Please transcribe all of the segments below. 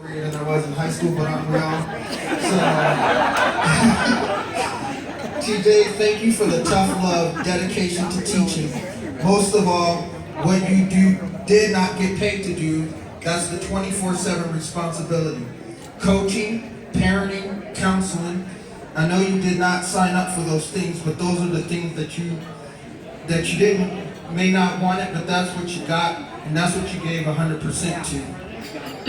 than I was in high school, but I'm real. So, TJ, thank you for the tough love, dedication to teaching. Most of all, what you did not get paid to do, that's the 24/7 responsibility. Coaching, parenting, counseling. I know you did not sign up for those things, but those are the things that you may not want it, but that's what you got, and that's what you gave 100% to.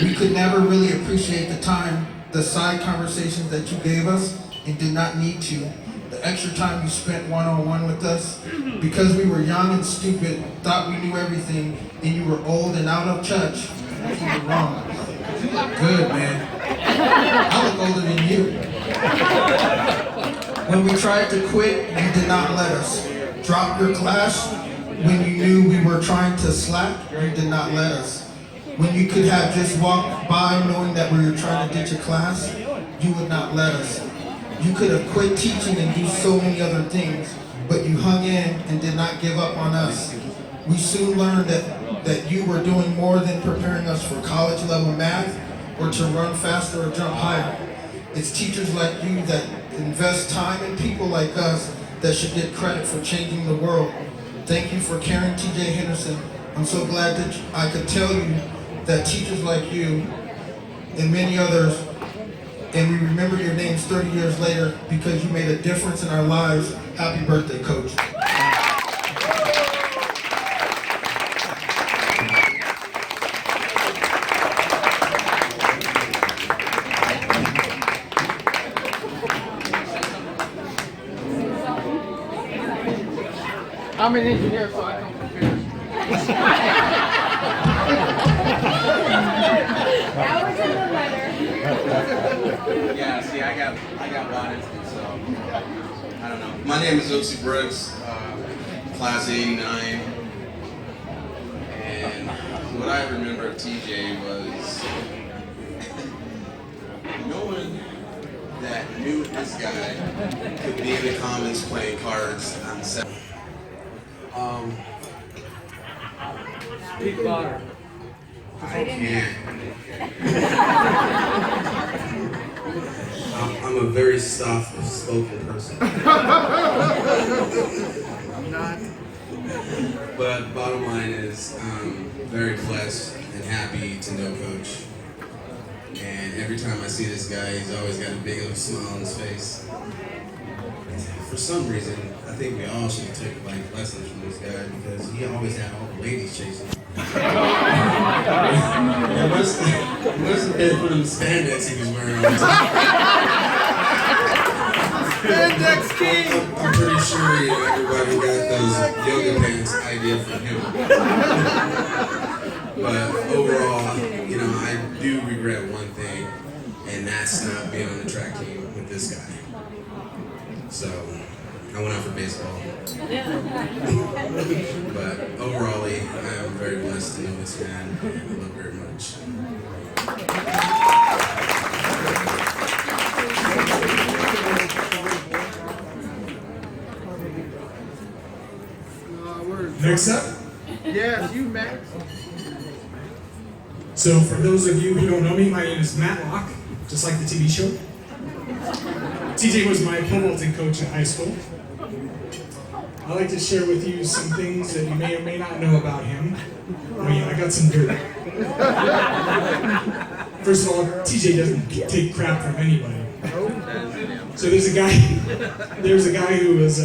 We could never really appreciate the time, the side conversations that you gave us, and did not need to. The extra time you spent one-on-one with us, because we were young and stupid, thought we knew everything, and you were old and out of touch. You were wrong. You look good, man. I look older than you. When we tried to quit, you did not let us. Drop your class when you knew we were trying to slack, you did not let us. When you could have just walked by knowing that we were trying to ditch a class, you would not let us. You could have quit teaching and do so many other things, but you hung in and did not give up on us. We soon learned that you were doing more than preparing us for college level math or to run faster or jump higher. It's teachers like you that invest time in people like us that should get credit for changing the world. Thank you for caring, TJ Henderson. I'm so glad that I could tell you that teachers like you and many others, and we remember your names 30 years later because you made a difference in our lives. Happy birthday, Coach. I'm an engineer, so I come prepared. That was in the letter. Yeah, see, I got bought into it, so I don't know. My name is Ocie Brooks, class 89, and what I remember of TJ was no one that knew this guy could be in the comments playing cards on the set. Speak louder. I can't. I'm a very soft-spoken person. I'm not. But bottom line is, I'm very blessed and happy to know Coach. And every time I see this guy, he's always got a big old smile on his face. For some reason, I think we all should take like lessons from this guy because he always had all the ladies chasing him. It must have been for them spandex he was wearing all the time. Spandex king! I'm pretty sure everybody got those yoga pants idea from him. But overall, I do regret one thing, and that's not being on the track team with this guy. So, I went out for baseball. But overall, I am very blessed to know this man, and I love very much. Next up. Yes, you, Max. So for those of you who don't know me, my name is Matt Locke, just like the TV show. TJ was my pole vaulting coach in high school. I'd like to share with you some things that you may or may not know about him. I got some dirt. First of all, TJ doesn't take crap from anybody. So there's a guy who was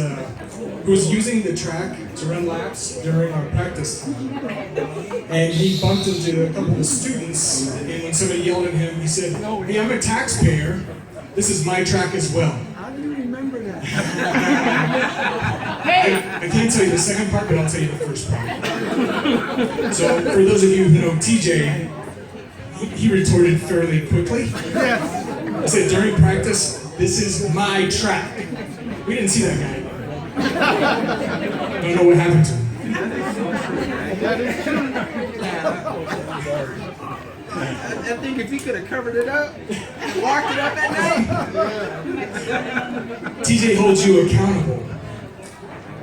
using the track to run laps during our practice time. And he bumped into a couple of students, and when somebody yelled at him, he said, "Hey, I'm a taxpayer. This is my track as well." How do you remember that? I can't tell you the second part, but I'll tell you the first part. So for those of you who know TJ, he retorted fairly quickly. Yes. I said, during practice, "This is my track." We didn't see that guy. Don't know what happened to him. That is true. I think if he could have covered it up and locked it up at night. TJ holds you accountable.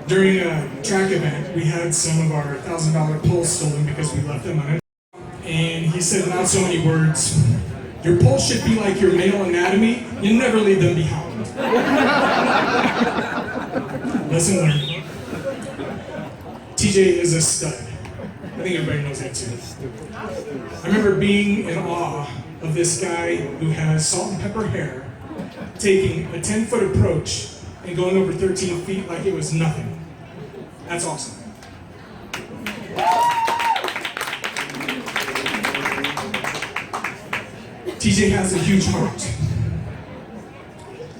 During a track event, we had some of our $1,000 poles stolen because we left them on it. And he said not so many words, Your pulse should be like your male anatomy. You never leave them behind. Lesson learned. TJ is a stud. I think everybody knows that too. I remember being in awe of this guy who has salt and pepper hair, taking a 10-foot approach and going over 13 feet like it was nothing. That's awesome. TJ has a huge heart.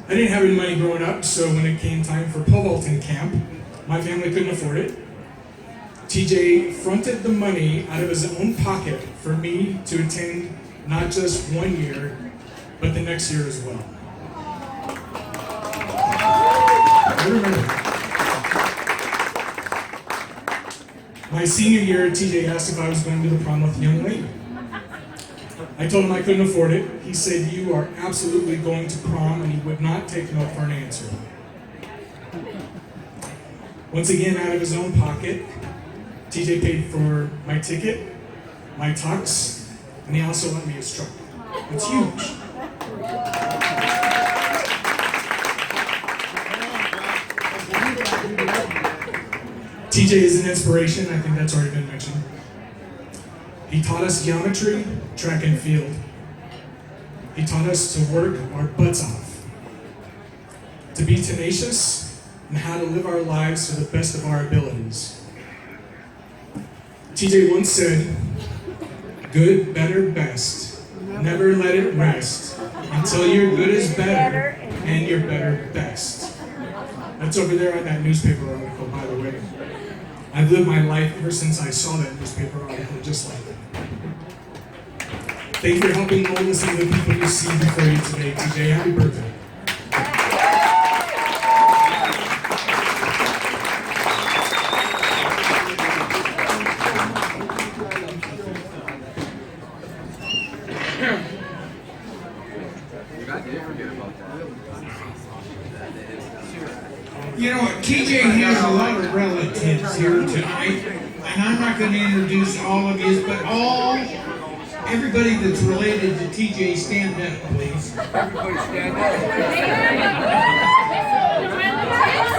I didn't have any money growing up, so when it came time for pole vaulting camp, my family couldn't afford it. TJ fronted the money out of his own pocket for me to attend not just 1 year, but the next year as well. I remember. My senior year, TJ asked if I was going to the prom with a young lady. I told him I couldn't afford it. He said, "You are absolutely going to prom," and he would not take no for an answer. Once again, out of his own pocket, TJ paid for my ticket, my tux, and he also lent me his truck. It's huge. TJ is an inspiration. I think that's already been mentioned. He taught us geometry, track and field. He taught us to work our butts off, to be tenacious, and how to live our lives to the best of our abilities. TJ once said, "Good, better, best. Never let it rest until your good is better and your better best." That's over there on that newspaper article, by the way. I've lived my life ever since I saw that newspaper article just like that. Thank you for helping mold us into the people you see before you today, TJ. Happy birthday. You know what, TJ has a lot of relatives here tonight, and I'm not going to introduce all of you, but everybody that's related to TJ, stand up, please. Everybody stand up.